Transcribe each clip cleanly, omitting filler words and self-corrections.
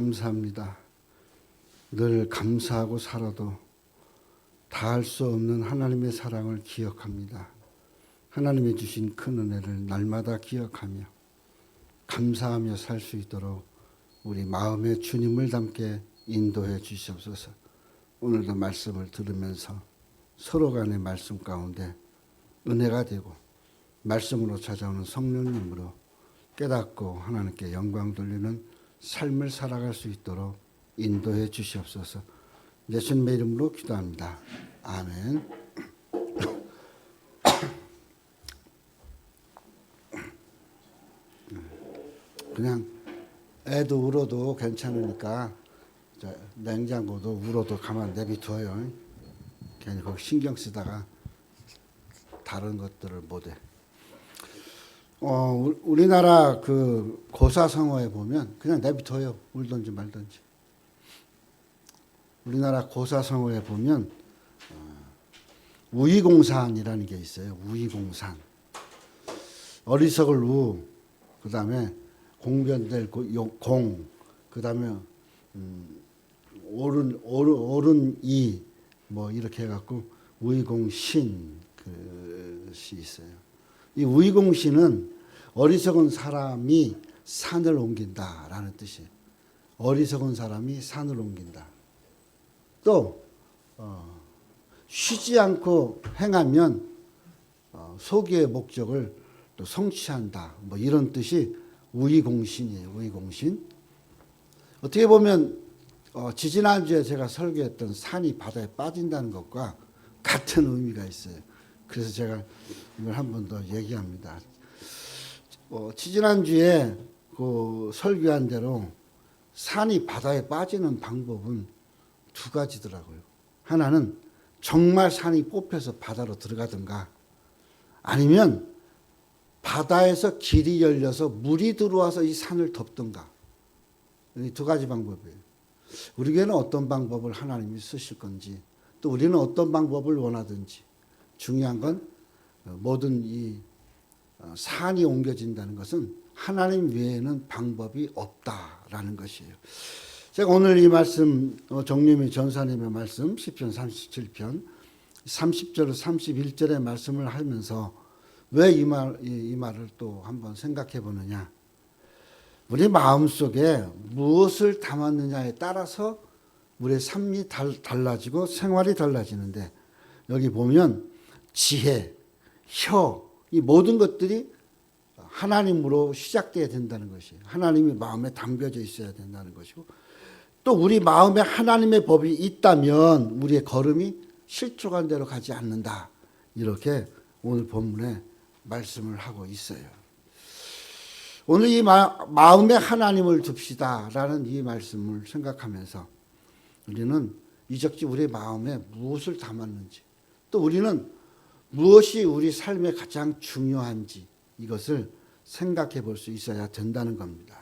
감사합니다. 늘 감사하고 살아도 다할 수 없는 하나님의 사랑을 기억합니다. 하나님이 주신 큰 은혜를 날마다 기억하며 감사하며 살 수 있도록 우리 마음에 주님을 담게 인도해 주시옵소서. 오늘도 말씀을 들으면서 서로 간의 말씀 가운데 은혜가 되고 말씀으로 찾아오는 성령님으로 깨닫고 하나님께 영광 돌리는 삶을 살아갈 수 있도록 인도해 주시옵소서. 예수님의 이름으로 기도합니다. 아멘. 그냥 애도 울어도 괜찮으니까 냉장고도 울어도 가만 내비둬요. 괜히 거기 신경 쓰다가 다른 것들을 못해. 우리나라 그 고사성어에 보면 그냥 내비둬요. 울든지 말든지. 우리나라 고사성어에 보면 우이공산이라는 게 있어요. 우이공산. 어리석을 우, 그 다음에 공변될 공, 그 다음에 옳은 이, 뭐 이렇게 해갖고 우이공신 그것이 있어요. 이 우이공신은 어리석은 사람이 산을 옮긴다라는 뜻이에요. 어리석은 사람이 산을 옮긴다. 또 쉬지 않고 행하면 소기의 목적을 또 성취한다. 뭐 이런 뜻이 우이공신이에요. 우이공신. 어떻게 보면 지지난주에 제가 설교했던 산이 바다에 빠진다는 것과 같은 의미가 있어요. 그래서 제가 이걸 한 번 더 얘기합니다. 지지난주에 그 설교한 대로 산이 바다에 빠지는 방법은 두 가지더라고요. 하나는 정말 산이 뽑혀서 바다로 들어가든가 아니면 바다에서 길이 열려서 물이 들어와서 이 산을 덮든가. 이 두 가지 방법이에요. 우리 교회는 어떤 방법을 하나님이 쓰실 건지 또 우리는 어떤 방법을 원하든지 중요한 건 모든 이 산이 옮겨진다는 것은 하나님 외에는 방법이 없다라는 것이에요. 제가 오늘 이 말씀 정림이 전사님의 말씀 시편 37편 30절 31절의 말씀을 하면서 왜 이 말을 또 한번 생각해 보느냐. 우리 마음속에 무엇을 담았느냐에 따라서 우리의 삶이 달라지고 생활이 달라지는데 여기 보면 지혜, 혀, 이 모든 것들이 하나님으로 시작돼야 된다는 것이에요. 하나님이 마음에 담겨져 있어야 된다는 것이고 또 우리 마음에 하나님의 법이 있다면 우리의 걸음이 실족한 대로 가지 않는다. 이렇게 오늘 본문에 말씀을 하고 있어요. 오늘 이 마음에 하나님을 둡시다라는 이 말씀을 생각하면서 우리는 이적지 우리의 마음에 무엇을 담았는지 또 우리는 무엇이 우리 삶에 가장 중요한지 이것을 생각해 볼 수 있어야 된다는 겁니다.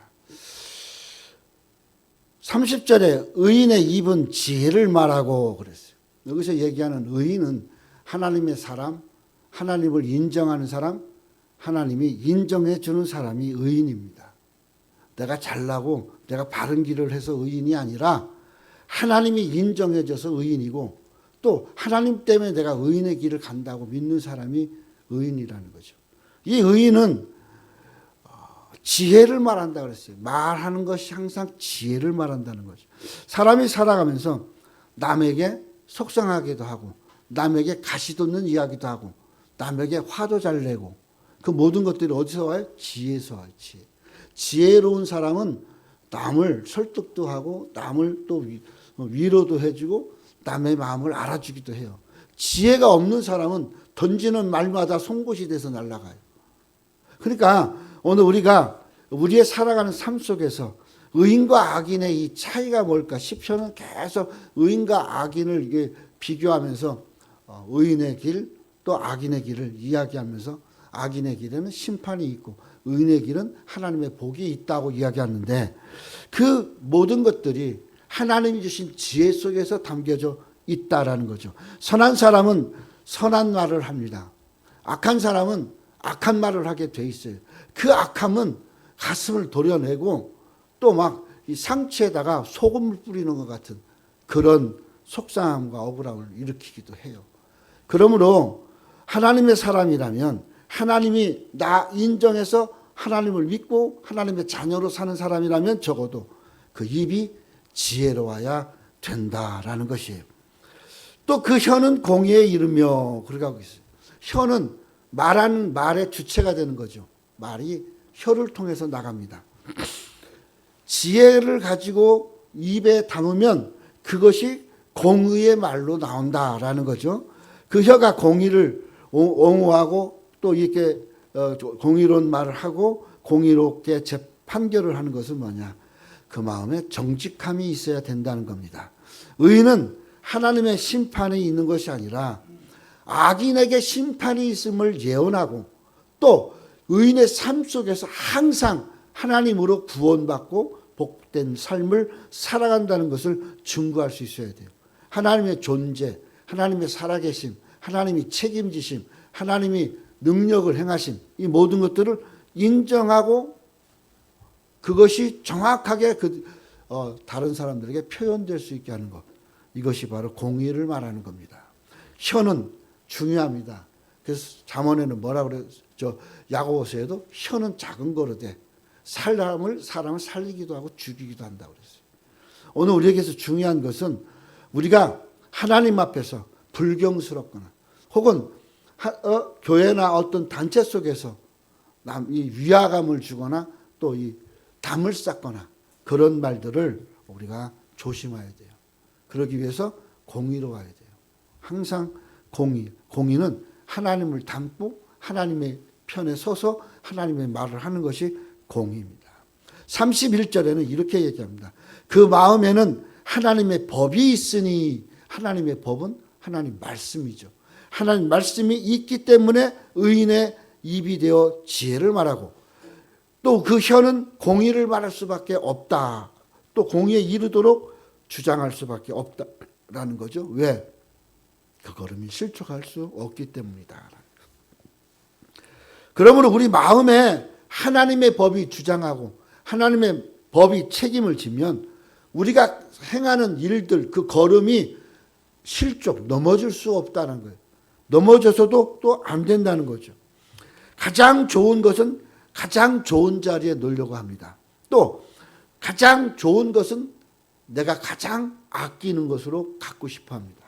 30절에 의인의 입은 지혜를 말하고 그랬어요. 여기서 얘기하는 의인은 하나님의 사람, 하나님을 인정하는 사람, 하나님이 인정해 주는 사람이 의인입니다. 내가 잘나고 내가 바른 길을 해서 의인이 아니라 하나님이 인정해 줘서 의인이고 또 하나님 때문에 내가 의인의 길을 간다고 믿는 사람이 의인이라는 거죠. 이 의인은 지혜를 말한다 그랬어요. 말하는 것이 항상 지혜를 말한다는 거죠. 사람이 살아가면서 남에게 속상하기도 하고 남에게 가시돋는 이야기도 하고 남에게 화도 잘 내고 그 모든 것들이 어디서 와요? 지혜에서 와요. 지혜. 지혜로운 사람은 남을 설득도 하고 남을 또 위로도 해주고 남의 마음을 알아주기도 해요. 지혜가 없는 사람은 던지는 말마다 송곳이 돼서 날아가요. 그러니까 오늘 우리가 우리의 살아가는 삶 속에서 의인과 악인의 이 차이가 뭘까? 시편은 계속 의인과 악인을 이게 비교하면서 의인의 길 또 악인의 길을 이야기하면서 악인의 길에는 심판이 있고 의인의 길은 하나님의 복이 있다고 이야기하는데 그 모든 것들이 하나님이 주신 지혜 속에서 담겨져 있다라는 거죠. 선한 사람은 선한 말을 합니다. 악한 사람은 악한 말을 하게 돼 있어요. 그 악함은 가슴을 도려내고 또 막 이 상처에다가 소금을 뿌리는 것 같은 그런 속상함과 억울함을 일으키기도 해요. 그러므로 하나님의 사람이라면 하나님이 나 인정해서 하나님을 믿고 하나님의 자녀로 사는 사람이라면 적어도 그 입이 지혜로워야 된다라는 것이에요. 또 그 혀는 공의에 이르며 그렇게 하고 있어요. 혀는 말하는 말의 주체가 되는 거죠. 말이 혀를 통해서 나갑니다. 지혜를 가지고 입에 담으면 그것이 공의의 말로 나온다라는 거죠. 그 혀가 공의를 옹호하고 또 이렇게 공의로운 말을 하고 공의롭게 판결을 하는 것은 뭐냐? 그 마음에 정직함이 있어야 된다는 겁니다. 의인은 하나님의 심판이 있는 것이 아니라 악인에게 심판이 있음을 예언하고 또 의인의 삶 속에서 항상 하나님으로 구원받고 복된 삶을 살아간다는 것을 증거할 수 있어야 돼요. 하나님의 존재, 하나님의 살아계심, 하나님이 책임지심, 하나님이 능력을 행하심, 이 모든 것들을 인정하고 그것이 정확하게 다른 사람들에게 표현될 수 있게 하는 것. 이것이 바로 공의를 말하는 겁니다. 혀는 중요합니다. 그래서 잠언에는 뭐라 그랬죠? 야고보서에도 혀는 작은 거로되 사람을 살리기도 하고 죽이기도 한다고 그랬어요. 오늘 우리에게서 중요한 것은 우리가 하나님 앞에서 불경스럽거나 혹은 교회나 어떤 단체 속에서 이 위화감을 주거나 또 이 담을 쌓거나 그런 말들을 우리가 조심해야 돼요. 그러기 위해서 공의로워야 돼요. 항상 공의는 하나님을 닮고 하나님의 편에 서서 하나님의 말을 하는 것이 공의입니다. 31절에는 이렇게 얘기합니다. 그 마음에는 하나님의 법이 있으니 하나님의 법은 하나님 말씀이죠. 하나님 말씀이 있기 때문에 의인의 입이 되어 지혜를 말하고 또 그 혀는 공의를 말할 수밖에 없다. 또 공의에 이르도록 주장할 수밖에 없다라는 거죠. 왜? 그 걸음이 실족할 수 없기 때문이다. 그러므로 우리 마음에 하나님의 법이 주장하고 하나님의 법이 책임을 지면 우리가 행하는 일들 그 걸음이 실족 넘어질 수 없다는 거예요. 넘어져서도 또 안 된다는 거죠. 가장 좋은 것은 가장 좋은 자리에 놓으려고 합니다. 또 가장 좋은 것은 내가 가장 아끼는 것으로 갖고 싶어 합니다.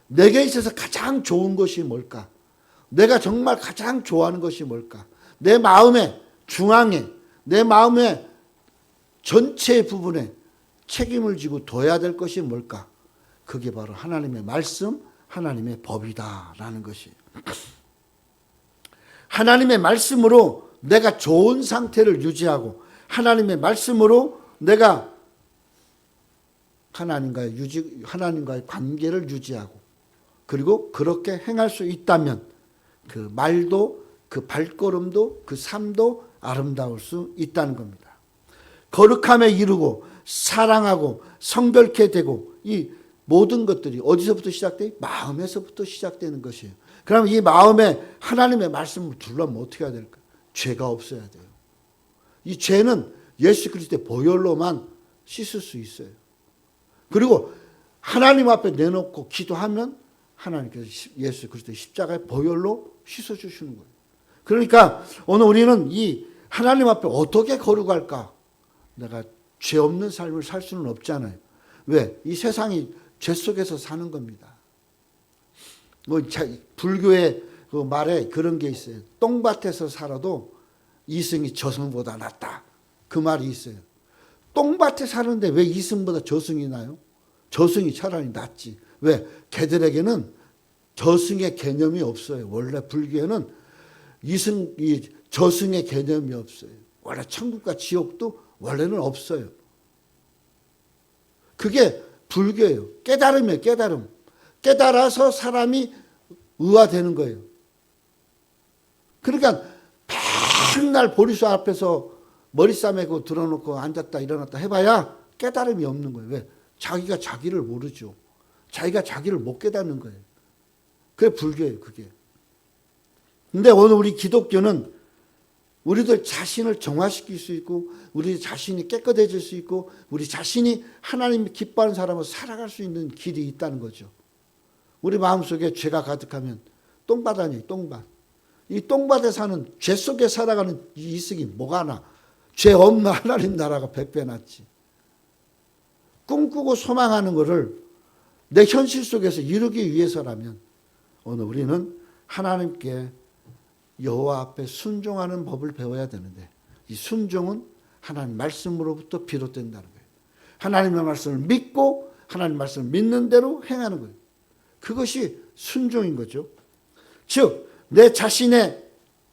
내게 있어서 가장 좋은 것이 뭘까? 내가 정말 가장 좋아하는 것이 뭘까? 내 마음의 중앙에, 내 마음의 전체 부분에 책임을 지고 둬야 될 것이 뭘까? 그게 바로 하나님의 말씀, 하나님의 법이다라는 것이에요. 하나님의 말씀으로 내가 좋은 상태를 유지하고 하나님의 말씀으로 내가 하나님과의 관계를 유지하고 그리고 그렇게 행할 수 있다면 그 말도 그 발걸음도 그 삶도 아름다울 수 있다는 겁니다. 거룩함에 이르고 사랑하고 성결케 되고 이 모든 것들이 어디서부터 시작돼요? 마음에서부터 시작되는 것이에요. 그러면 이 마음에 하나님의 말씀을 두려면 어떻게 해야 될까? 죄가 없어야 돼요. 이 죄는 예수 그리스도의 보혈로만 씻을 수 있어요. 그리고 하나님 앞에 내놓고 기도하면 하나님께서 예수 그리스도의 십자가의 보혈로 씻어주시는 거예요. 그러니까 오늘 우리는 이 하나님 앞에 어떻게 거룩할까? 내가 죄 없는 삶을 살 수는 없잖아요. 왜? 이 세상이 죄 속에서 사는 겁니다. 불교의 그 말에 그런 게 있어요. 똥밭에서 살아도 이승이 저승보다 낫다. 그 말이 있어요. 똥밭에 사는데 왜 이승보다 저승이 나요? 저승이 차라리 낫지. 왜? 걔들에게는 저승의 개념이 없어요. 원래 불교에는 저승의 개념이 없어요. 원래 천국과 지옥도 원래는 없어요. 그게 불교예요. 깨달음이에요. 깨달음. 깨달아서 사람이 의화되는 거예요. 그러니까 맨날 보리수 앞에서 머리 싸매고 들어놓고 앉았다 일어났다 해봐야 깨달음이 없는 거예요. 왜? 자기가 자기를 모르죠. 자기가 자기를 못 깨닫는 거예요. 그게 불교예요. 그게. 근데 오늘 우리 기독교는 우리들 자신을 정화시킬 수 있고 우리 자신이 깨끗해질 수 있고 우리 자신이 하나님이 기뻐하는 사람으로 살아갈 수 있는 길이 있다는 거죠. 우리 마음속에 죄가 가득하면 똥밭 아니에요. 똥밭. 이 똥밭에 사는 죄 속에 살아가는 이 이승이 뭐가 나. 죄 없는 하나님 나라가 100배 낫지. 꿈꾸고 소망하는 것을 내 현실 속에서 이루기 위해서라면 오늘 우리는 하나님께 여호와 앞에 순종하는 법을 배워야 되는데 이 순종은 하나님 말씀으로부터 비롯된다는 거예요. 하나님의 말씀을 믿고 하나님 말씀을 믿는 대로 행하는 거예요. 그것이 순종인 거죠. 즉 내 자신의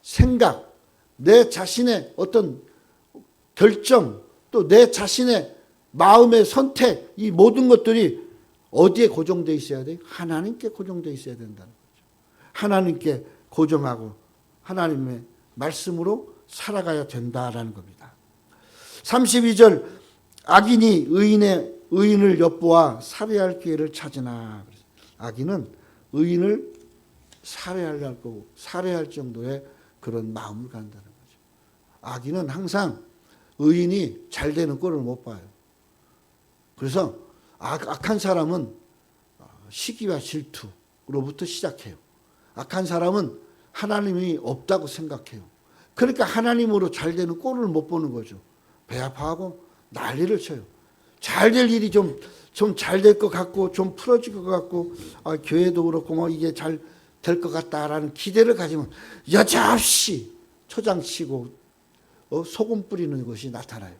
생각, 내 자신의 어떤 결정, 또 내 자신의 마음의 선택, 이 모든 것들이 어디에 고정되어 있어야 돼요? 하나님께 고정되어 있어야 된다는 거죠. 하나님께 고정하고 하나님의 말씀으로 살아가야 된다라는 겁니다. 32절 악인이 의인을 엿보아 살해할 기회를 찾으나. 악인은 의인을 살해하려고 거고 살해할 정도의 그런 마음을 갖는다는 거죠. 악인은 항상 의인이 잘 되는 꼴을 못 봐요. 그래서 악한 사람은 시기와 질투로부터 시작해요. 악한 사람은 하나님이 없다고 생각해요. 그러니까 하나님으로 잘 되는 꼴을 못 보는 거죠. 배 아파하고 난리를 쳐요. 잘 될 일이 좀 잘 될 것 같고 좀 풀어질 것 같고 교회도 그렇고 뭐 이게 잘 될 것 같다라는 기대를 가지면 여지없이 초장치고 소금 뿌리는 것이 나타나요.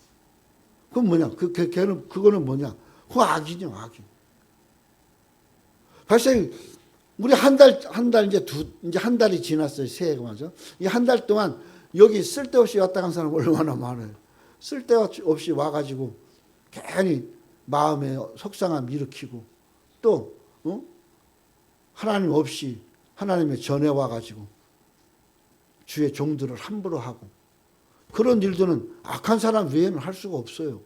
그건 뭐냐? 그거는 뭐냐? 그 악이죠, 악인. 벌써 우리 한 달 이제 한 달이 지났어요. 새해가 맞아. 이 한 달 동안 여기 쓸데없이 왔다 간 사람 얼마나 많아요. 쓸데없이 와가지고 괜히 마음에 속상함 일으키고 또 하나님 없이 하나님의 전에 와가지고 주의 종들을 함부로 하고 그런 일들은 악한 사람 외에는 할 수가 없어요.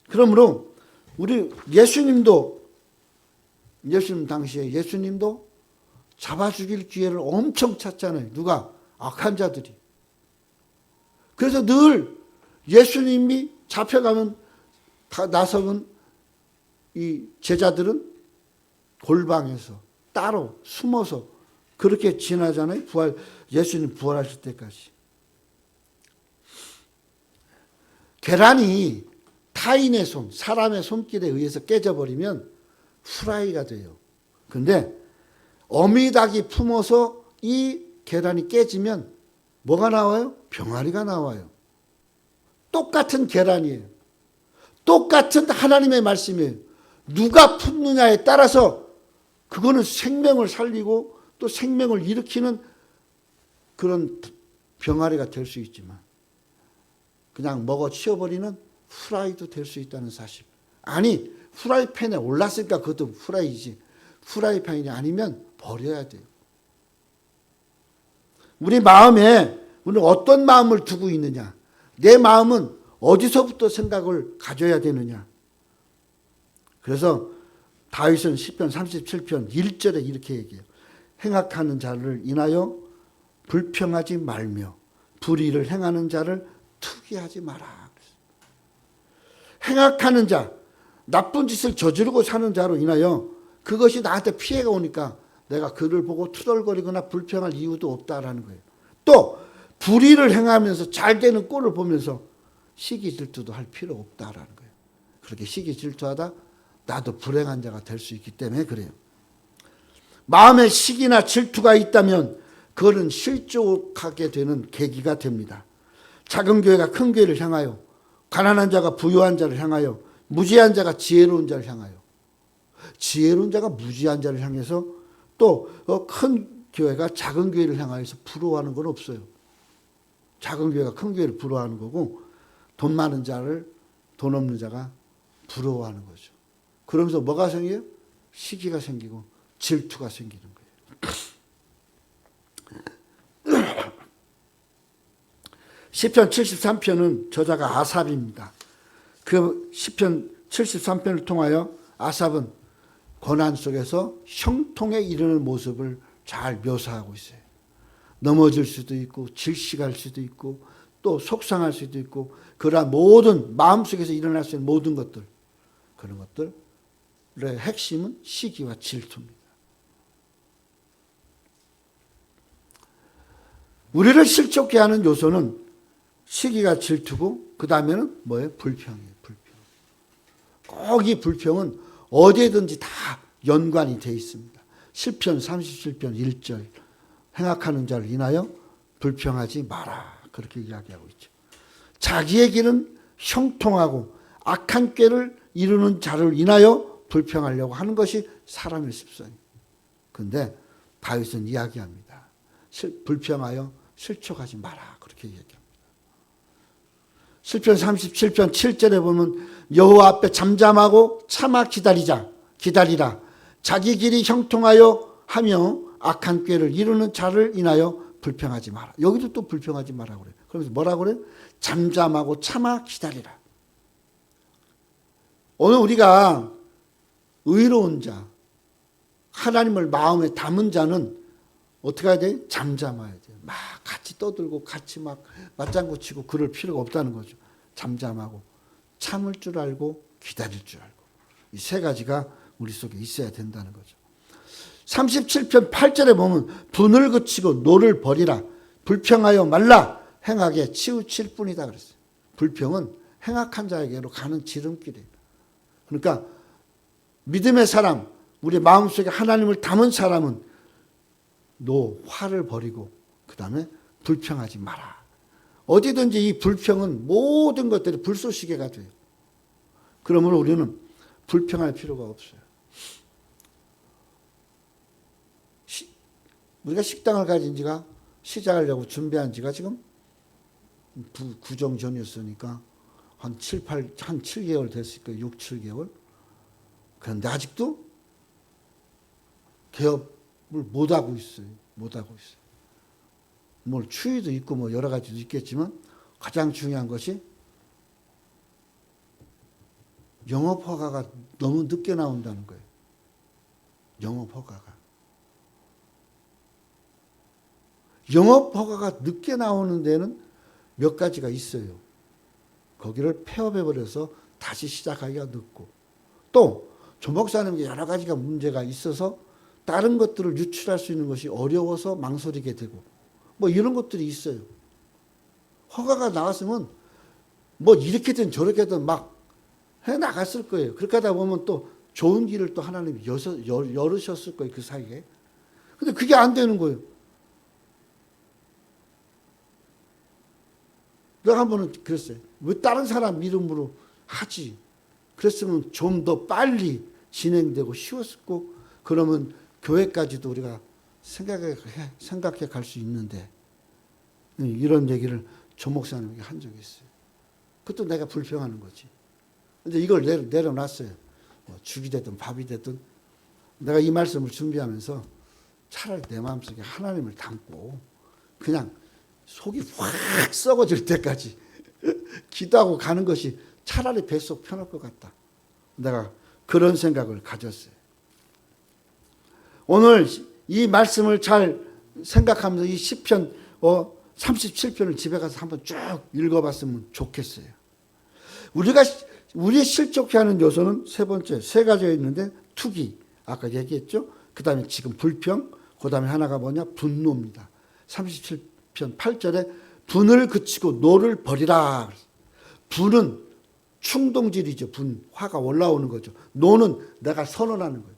그러므로 우리 예수님 당시에 예수님도 잡아 죽일 기회를 엄청 찾잖아요. 누가? 악한 자들이. 그래서 늘 예수님이 잡혀가면 나서는 이 제자들은 골방에서 따로 숨어서 그렇게 지나잖아요. 예수님 부활하실 때까지. 계란이 타인의 손, 사람의 손길에 의해서 깨져버리면 후라이가 돼요. 근데 어미닭이 품어서 이 계란이 깨지면 뭐가 나와요? 병아리가 나와요. 똑같은 계란이에요. 똑같은 하나님의 말씀이에요. 누가 품느냐에 따라서 그거는 생명을 살리고 또 생명을 일으키는 그런 병아리가 될 수 있지만 그냥 먹어 치워버리는 후라이도 될 수 있다는 사실. 아니 후라이팬에 올랐으니까 그것도 후라이지. 후라이팬이 아니면 버려야 돼요. 우리 마음에 우리는 어떤 마음을 두고 있느냐. 내 마음은 어디서부터 생각을 가져야 되느냐. 그래서 다윗은 시편 37편 1절에 이렇게 얘기해요. 행악하는 자를 인하여 불평하지 말며 불의를 행하는 자를 투기하지 마라. 행악하는 자, 나쁜 짓을 저지르고 사는 자로 인하여 그것이 나한테 피해가 오니까 내가 그를 보고 투덜거리거나 불평할 이유도 없다라는 거예요. 또 불의를 행하면서 잘 되는 꼴을 보면서 시기 질투도 할 필요 없다라는 거예요. 그렇게 시기 질투하다 나도 불행한 자가 될 수 있기 때문에 그래요. 마음에 시기나 질투가 있다면 그거는 실족하게 되는 계기가 됩니다. 작은 교회가 큰 교회를 향하여, 가난한 자가 부유한 자를 향하여, 무지한 자가 지혜로운 자를 향하여, 지혜로운 자가 무지한 자를 향해서 또 큰 교회가 작은 교회를 향하여서 부러워하는 건 없어요. 작은 교회가 큰 교회를 부러워하는 거고 돈 많은 자를 돈 없는 자가 부러워하는 거죠. 그러면서 뭐가 생겨요? 시기가 생기고 질투가 생기는 거예요. 시편 73편은 저자가 아삽입니다. 그 시편 73편을 통하여 아삽은 고난 속에서 형통에 이르는 모습을 잘 묘사하고 있어요. 넘어질 수도 있고 질식할 수도 있고 또 속상할 수도 있고 그러한 모든 마음속에서 일어날 수 있는 모든 것들 그런 것들의 핵심은 시기와 질투입니다. 우리를 실족케 하는 요소는 시기가 질투고 그 다음에는 뭐예요? 불평이에요. 불평. 꼭 이 불평은 어디에든지 다 연관이 되어 있습니다. 시편 37편 1절 행악하는 자를 인하여 불평하지 마라. 그렇게 이야기하고 있죠. 자기의 길은 형통하고 악한 꾀를 이루는 자를 인하여 불평하려고 하는 것이 사람의 습성이에요. 그런데 다윗은 이야기합니다. 불평하여 실족하지 마라. 그렇게 얘기합니다. 시편 37편 7절에 보면 여호와 앞에 잠잠하고 참아 기다리라. 자기 길이 형통하여 하며 악한 꾀를 이루는 자를 인하여 불평하지 마라. 여기도 또 불평하지 마라 그래요. 그러면서 뭐라고 그래요? 잠잠하고 참아 기다리라. 오늘 우리가 의로운 자, 하나님을 마음에 담은 자는 어떻게 해야 돼? 잠잠해야 돼. 막 같이 떠들고 같이 막 맞장구 치고 그럴 필요가 없다는 거죠. 잠잠하고 참을 줄 알고 기다릴 줄 알고 이 세 가지가 우리 속에 있어야 된다는 거죠. 37편 8절에 보면 분을 그치고 노를 버리라. 불평하여 말라. 행악에 치우칠 뿐이다 그랬어요. 불평은 행악한 자에게로 가는 지름길이에요. 그러니까 믿음의 사람, 우리 마음속에 하나님을 담은 사람은 화를 버리고 그 다음에 불평하지 마라. 어디든지 이 불평은 모든 것들이 불쏘시개가 돼요. 그러므로 우리는 불평할 필요가 없어요. 우리가 식당을 가진 지가 시작하려고 준비한 지가 지금 구정 전이었으니까 한 7개월 됐을 거예요. 6, 7개월. 그런데 아직도 개업을 못하고 있어요. 뭐 추위도 있고 뭐 여러 가지도 있겠지만 가장 중요한 것이 영업 허가가 너무 늦게 나온다는 거예요. 영업 허가가 늦게 나오는 데는 몇 가지가 있어요. 거기를 폐업해버려서 다시 시작하기가 늦고 또 조 목사님께 여러 가지가 문제가 있어서 다른 것들을 유출할 수 있는 것이 어려워서 망설이게 되고 뭐 이런 것들이 있어요. 허가가 나왔으면 뭐 이렇게든 저렇게든 막 해나갔을 거예요. 그렇게 하다 보면 또 좋은 길을 또 하나님이 열으셨을 거예요. 그 사이에. 근데 그게 안 되는 거예요. 내가 한 번은 그랬어요. 왜 다른 사람 이름으로 하지? 그랬으면 좀 더 빨리 진행되고 쉬웠고 그러면 교회까지도 우리가 생각해 갈 수 있는데 이런 얘기를 조 목사님에게 한 적이 있어요. 그것도 내가 불평하는 거지. 근데 이걸 내려놨어요. 뭐 죽이 되든 밥이 되든 내가 이 말씀을 준비하면서 차라리 내 마음속에 하나님을 담고 그냥 속이 확 썩어질 때까지 기도하고 가는 것이 차라리 뱃속 편할 것 같다. 내가 그런 생각을 가졌어요. 오늘 이 말씀을 잘 생각하면서 이 시편 37편을 집에 가서 한번 쭉 읽어봤으면 좋겠어요. 우리 실족해 하는 요소는 세 번째, 세 가지가 있는데 투기, 아까 얘기했죠. 그 다음에 지금 불평, 그 다음에 하나가 뭐냐? 분노입니다. 37편 8절에 분을 그치고 노를 버리라. 분은 충동질이죠. 화가 올라오는 거죠. 노는 내가 선언하는 거예요.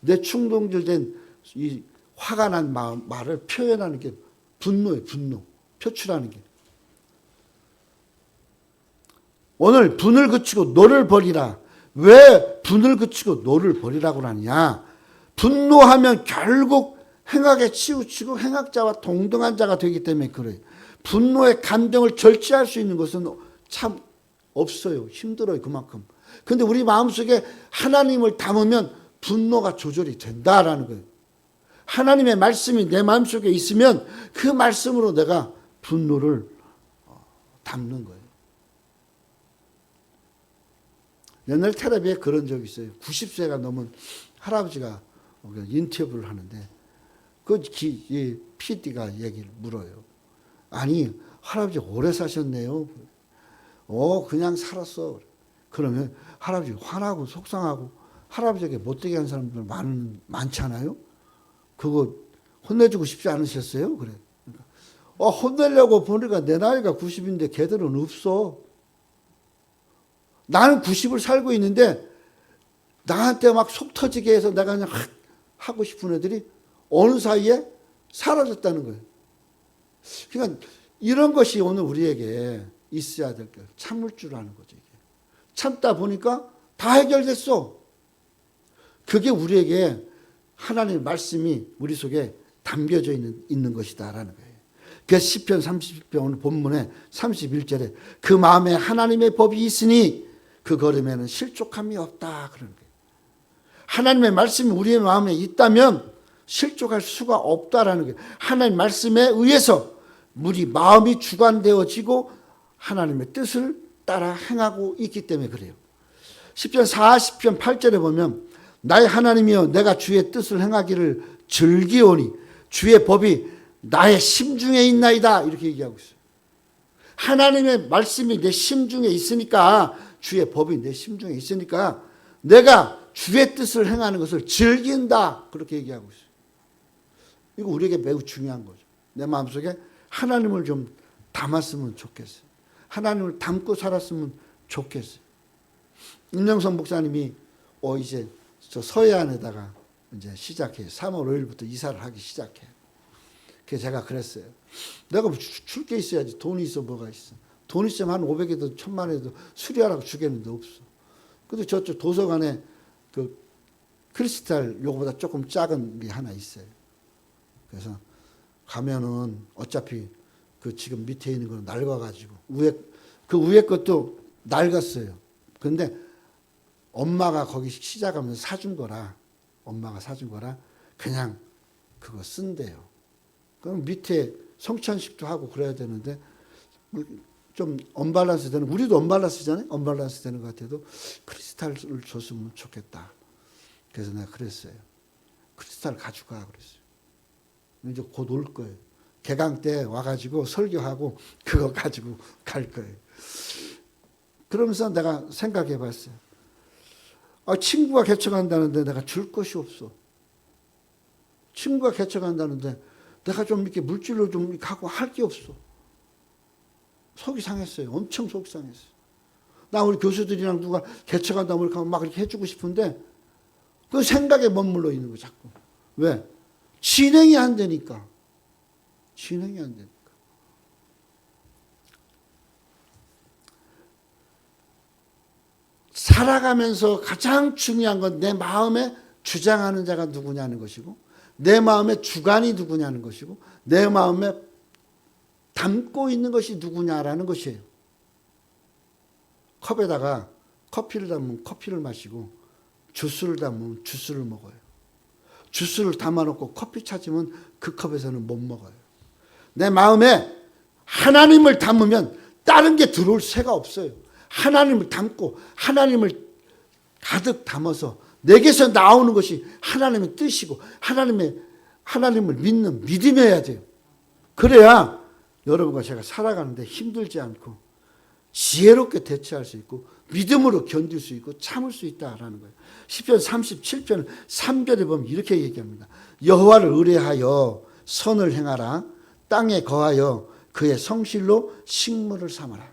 내 충동질된 이 화가 난 말을 표현하는 게 분노예요. 분노. 표출하는 게. 오늘 분을 그치고 노를 버리라. 왜 분을 그치고 노를 버리라고 하느냐. 분노하면 결국 행악에 치우치고 행악자와 동등한 자가 되기 때문에 그래요. 분노의 감정을 절제할 수 있는 것은 참 없어요. 힘들어요. 그만큼. 근데 우리 마음속에 하나님을 담으면 분노가 조절이 된다라는 거예요. 하나님의 말씀이 내 마음속에 있으면 그 말씀으로 내가 분노를 담는 거예요. 옛날 텔레비에 그런 적이 있어요. 90세가 넘은 할아버지가 인터뷰를 하는데 이 PD가 얘기를 물어요. 아니 할아버지 오래 사셨네요. 그냥 살았어. 그러면 할아버지 화나고 속상하고 할아버지에게 못되게 한 사람들 많잖아요. 그거 혼내주고 싶지 않으셨어요? 그래. 그러니까, 혼내려고 보니까 내 나이가 90인데 걔들은 없어. 나는 90을 살고 있는데 나한테 막 속 터지게 해서 내가 그냥 하고 싶은 애들이 어느 사이에 사라졌다는 거예요. 그러니까 이런 것이 오늘 우리에게 있어야 될 거예요. 참을 줄 아는 거죠. 이게. 참다 보니까 다 해결됐어. 그게 우리에게 하나님의 말씀이 우리 속에 담겨져 있는 것이다라는 거예요. 그래서 시편 30편 오늘 본문에 31절에 그 마음에 하나님의 법이 있으니 그 걸음에는 실족함이 없다 그러는 거예요. 하나님의 말씀이 우리의 마음에 있다면 실족할 수가 없다라는 거예요. 하나님의 말씀에 의해서 우리 마음이 주관되어지고 하나님의 뜻을 따라 행하고 있기 때문에 그래요. 시편 40편 8절에 보면 나의 하나님이여 내가 주의 뜻을 행하기를 즐기오니 주의 법이 나의 심중에 있나이다 이렇게 얘기하고 있어요. 하나님의 말씀이 내 심중에 있으니까 주의 법이 내 심중에 있으니까 내가 주의 뜻을 행하는 것을 즐긴다 그렇게 얘기하고 있어요. 이거 우리에게 매우 중요한 거죠. 내 마음속에 하나님을 좀 담았으면 좋겠어요. 하나님을 담고 살았으면 좋겠어요. 임영선 목사님이 이제 저 서해안에다가 이제 시작해요. 3월 5일부터 이사를 하기 시작해요. 그래서 제가 그랬어요. 내가 줄 게 있어야지. 돈이 있어 뭐가 있어. 돈 있으면 한 500에도 1000만에도 수리하라고 주겠는데 없어. 근데 저쪽 도서관에 그 크리스탈 요거보다 조금 작은 게 하나 있어요. 그래서 가면은 어차피 그 지금 밑에 있는 거는 낡아가지고 그 위에 것도 낡았어요. 근데 엄마가 거기 시작하면서 사준 거라 그냥 그거 쓴대요. 그럼 밑에 성찬식도 하고 그래야 되는데 좀 언밸런스 되는, 우리도 언밸런스잖아요. 언밸런스 되는 것 같아도 크리스탈을 줬으면 좋겠다. 그래서 내가 그랬어요. 크리스탈 가져가 그랬어요. 이제 곧 올 거예요. 개강 때 와가지고 설교하고 그거 가지고 갈 거예요. 그러면서 내가 생각해 봤어요. 친구가 개척한다는데 내가 줄 것이 없어. 친구가 개척한다는데 내가 좀 이렇게 물질로 좀 하고 할 게 없어. 속이 상했어요. 엄청 속이 상했어요. 나 우리 교수들이랑 누가 개척한다고 막 이렇게 해주고 싶은데 그 생각에 머물러 있는 거 자꾸. 왜? 진행이 안 되니까. 진행이 안 되니까. 살아가면서 가장 중요한 건 내 마음에 주장하는 자가 누구냐는 것이고 내 마음의 주관이 누구냐는 것이고 내 마음에 담고 있는 것이 누구냐라는 것이에요. 컵에다가 커피를 담으면 커피를 마시고 주스를 담으면 주스를 먹어요. 주스를 담아놓고 커피 찾으면 그 컵에서는 못 먹어요. 내 마음에 하나님을 담으면 다른 게 들어올 새가 없어요. 하나님을 담고 하나님을 가득 담아서 내게서 나오는 것이 하나님의 뜻이고 하나님을 믿는 믿음이어야 돼요. 그래야 여러분과 제가 살아가는데 힘들지 않고 지혜롭게 대처할 수 있고 믿음으로 견딜 수 있고 참을 수 있다라는 거예요. 시편 37편 3절에 보면 이렇게 얘기합니다. 여호와를 의뢰하여 선을 행하라. 땅에 거하여 그의 성실로 식물을 삼아라.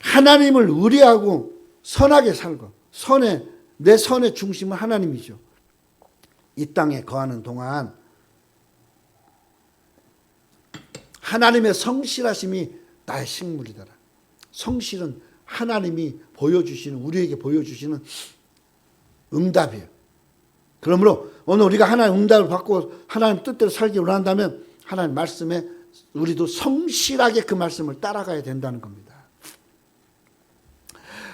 하나님을 의뢰하고 선하게 살고 내 선의 중심은 하나님이죠. 이 땅에 거하는 동안 하나님의 성실하심이 나의 식물이더라. 성실은 하나님이 우리에게 보여주시는 응답이에요. 그러므로 오늘 우리가 하나님 응답을 받고 하나님 뜻대로 살기 원한다면 하나님 말씀에 우리도 성실하게 그 말씀을 따라가야 된다는 겁니다.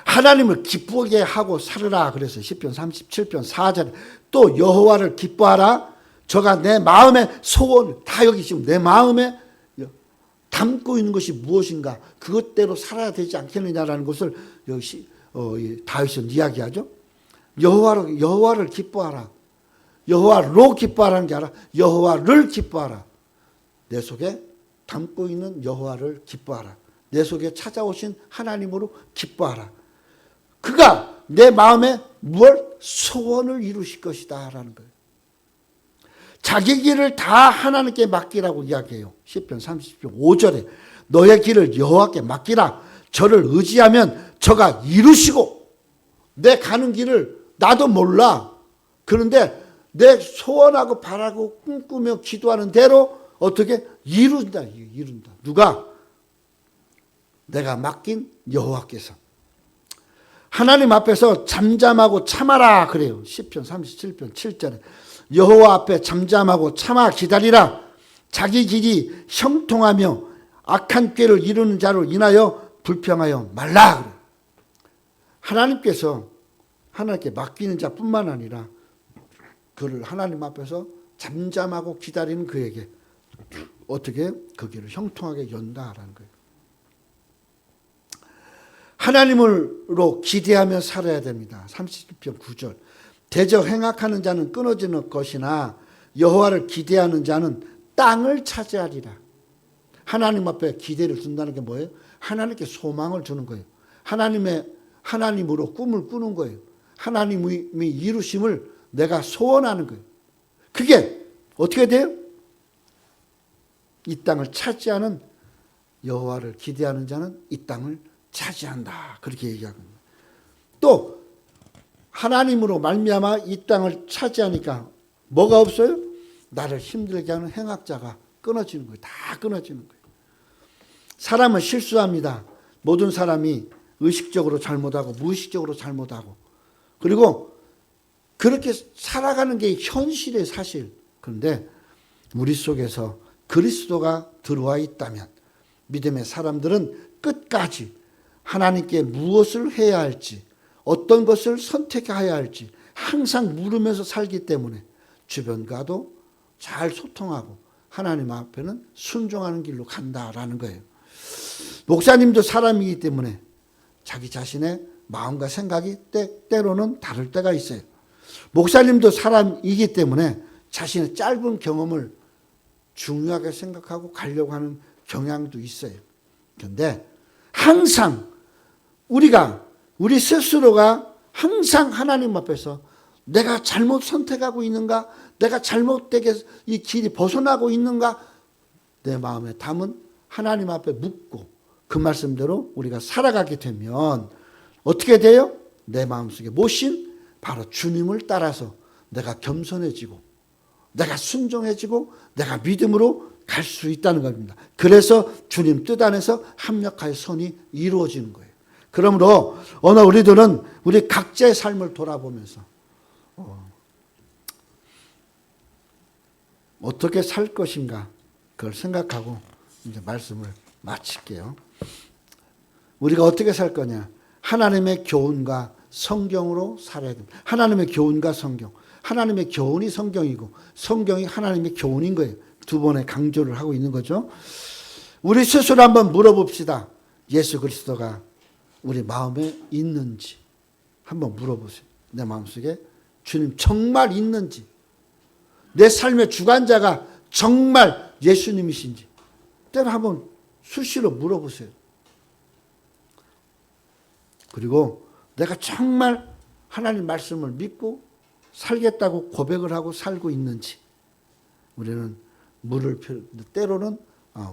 하나님을 기쁘게 하고 살으라 그래서 시편 37편 4절에 또 여호와를 기뻐하라. 저가 내 마음의 소원 다 여기 지금 내 마음에 담고 있는 것이 무엇인가 그것대로 살아야 되지 않겠느냐라는 것을 여기 다윗은 이야기하죠. 여호와를 기뻐하라. 여호와로 기뻐하라는 게 아니라 여호와를 기뻐하라. 내 속에 담고 있는 여호와를 기뻐하라. 내 속에 찾아오신 하나님으로 기뻐하라. 그가 내 마음에 무엇? 소원을 이루실 것이다 라는 거예요. 자기 길을 다 하나님께 맡기라고 이야기해요. 시편 30편 5절에 너의 길을 여호와께 맡기라. 저를 의지하면 저가 이루시고, 내 가는 길을 나도 몰라. 그런데 내 소원하고 바라고 꿈꾸며 기도하는 대로 어떻게 이룬다. 누가? 내가 맡긴 여호와께서. 하나님 앞에서 잠잠하고 참아라 그래요. 시편 37편 7절에 여호와 앞에 잠잠하고 참아 기다리라. 자기 길이 형통하며 악한 꾀를 이루는 자로 인하여 불평하여 말라 그래요. 하나님께 맡기는 자뿐만 아니라 그를 하나님 앞에서 잠잠하고 기다리는 그에게 어떻게 그 길을 형통하게 연다라는 거예요. 하나님으로 기대하며 살아야 됩니다. 30편 9절 대저 행악하는 자는 끊어지는 것이나 여호와를 기대하는 자는 땅을 차지하리라. 하나님 앞에 기대를 둔다는 게 뭐예요? 하나님께 소망을 주는 거예요. 하나님으로 꿈을 꾸는 거예요. 하나님이 이루심을 내가 소원하는 거예요. 그게 어떻게 돼요? 이 땅을 차지하는, 여호와를 기대하는 자는 이 땅을 차지한다. 그렇게 얘기하거든요. 또 하나님으로 말미암아 이 땅을 차지하니까 뭐가 없어요? 나를 힘들게 하는 행악자가 끊어지는 거예요. 다 끊어지는 거예요. 사람은 실수합니다. 모든 사람이 의식적으로 잘못하고 무의식적으로 잘못하고, 그리고 그렇게 살아가는 게 현실의 사실. 그런데 우리 속에서 그리스도가 들어와 있다면 믿음의 사람들은 끝까지 하나님께 무엇을 해야 할지, 어떤 것을 선택해야 할지 항상 물으면서 살기 때문에 주변과도 잘 소통하고 하나님 앞에는 순종하는 길로 간다라는 거예요. 목사님도 사람이기 때문에 자기 자신의 마음과 생각이 때로는 다를 때가 있어요. 목사님도 사람이기 때문에 자신의 짧은 경험을 중요하게 생각하고 가려고 하는 경향도 있어요. 그런데 항상 우리 스스로가 항상 하나님 앞에서 내가 잘못 선택하고 있는가? 내가 잘못되게 이 길이 벗어나고 있는가? 내 마음에 담은 하나님 앞에 묻고 그 말씀대로 우리가 살아가게 되면 어떻게 돼요? 내 마음속에 모신 바로 주님을 따라서 내가 겸손해지고 내가 순종해지고 내가 믿음으로 갈 수 있다는 겁니다. 그래서 주님 뜻 안에서 합력하여 선이 이루어지는 거예요. 그러므로 오늘 우리들은 우리 각자의 삶을 돌아보면서 어떻게 살 것인가 그걸 생각하고 이제 말씀을 마칠게요. 우리가 어떻게 살 거냐? 하나님의 교훈과 성경으로 살아야 됩니다. 하나님의 교훈과 성경. 하나님의 교훈이 성경이고 성경이 하나님의 교훈인 거예요. 두 번의 강조를 하고 있는 거죠. 우리 스스로 한번 물어봅시다. 예수 그리스도가 우리 마음에 있는지 한번 물어보세요. 내 마음속에 주님 정말 있는지, 내 삶의 주관자가 정말 예수님이신지 때로 한번 수시로 물어보세요. 그리고 내가 정말 하나님 말씀을 믿고 살겠다고 고백을 하고 살고 있는지 우리는 때로는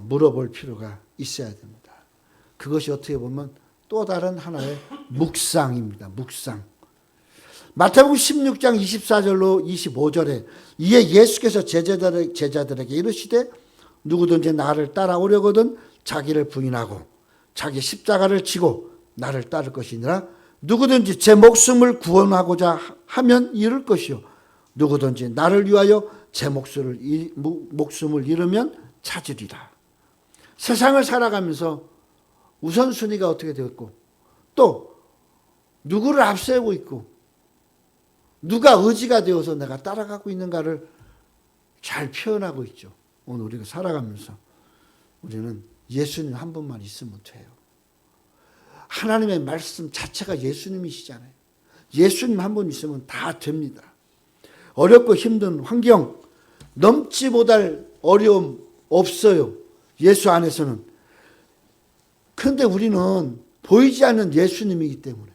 물어볼 필요가 있어야 됩니다. 그것이 어떻게 보면 또 다른 하나의 묵상입니다. 묵상. 마태복음 16장 24절로 25절에 이에 예수께서 제자들에게 이르시되 누구든지 나를 따라오려거든 자기를 부인하고 자기 십자가를 지고 나를 따를 것이니라. 누구든지 제 목숨을 구원하고자 하면 잃을 것이요 누구든지 나를 위하여 제 목숨을 잃으면 찾으리라. 세상을 살아가면서 우선순위가 어떻게 되었고 또 누구를 앞세우고 있고 누가 의지가 되어서 내가 따라가고 있는가를 잘 표현하고 있죠. 오늘 우리가 살아가면서 우리는 예수님 한 분만 있으면 돼요. 하나님의 말씀 자체가 예수님이시잖아요. 예수님 한 분 있으면 다 됩니다. 어렵고 힘든 환경, 넘지 못할 어려움 없어요. 예수 안에서는. 그런데 우리는 보이지 않는 예수님이기 때문에,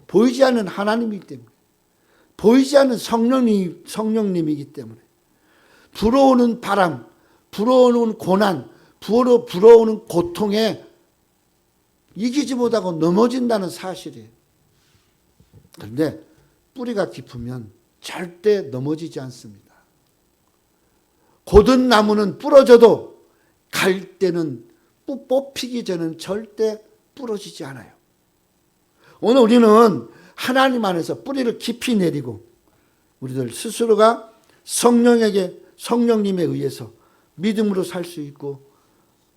보이지 않는 하나님이기 때문에, 보이지 않는 성령님이기 때문에 불어오는 바람, 불어오는 고난, 불어오는 고통에 이기지 못하고 넘어진다는 사실이에요. 그런데 뿌리가 깊으면 절대 넘어지지 않습니다. 고든 나무는 부러져도 갈 때는 뽑히기 전에는 절대 부러지지 않아요. 오늘 우리는 하나님 안에서 뿌리를 깊이 내리고 우리들 스스로가 성령님에 의해서 믿음으로 살 수 있고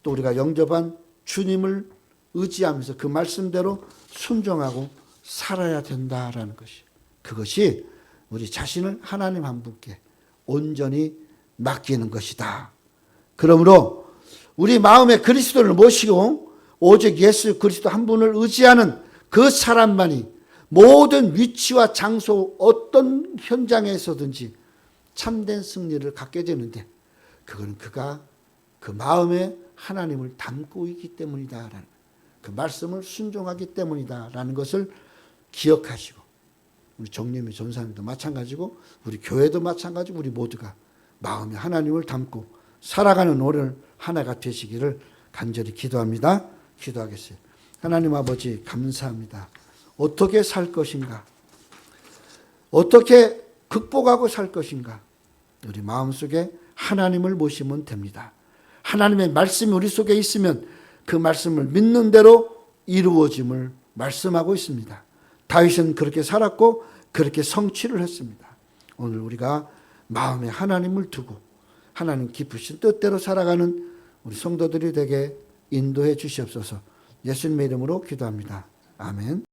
또 우리가 영접한 주님을 의지하면서 그 말씀대로 순종하고 살아야 된다라는 것이, 그것이 우리 자신을 하나님 한 분께 온전히 맡기는 것이다. 그러므로 우리 마음에 그리스도를 모시고 오직 예수 그리스도 한 분을 의지하는 그 사람만이 모든 위치와 장소 어떤 현장에서든지 참된 승리를 갖게 되는데, 그건 그가 그 마음에 하나님을 담고 있기 때문이다라는, 그 말씀을 순종하기 때문이다라는 것을 기억하시고, 우리 정림의 전사님도 마찬가지고 우리 교회도 마찬가지고 우리 모두가 마음에 하나님을 담고 살아가는 오늘 한 해가 되시기를 간절히 기도합니다. 기도하겠어요. 하나님 아버지 감사합니다. 어떻게 살 것인가? 어떻게 극복하고 살 것인가? 우리 마음속에 하나님을 모시면 됩니다. 하나님의 말씀이 우리 속에 있으면 그 말씀을 믿는 대로 이루어짐을 말씀하고 있습니다. 다윗은 그렇게 살았고 그렇게 성취를 했습니다. 오늘 우리가 마음에 하나님을 두고 하나님 기쁘신 뜻대로 살아가는 우리 성도들이 되게 인도해 주시옵소서. 예수님의 이름으로 기도합니다. 아멘.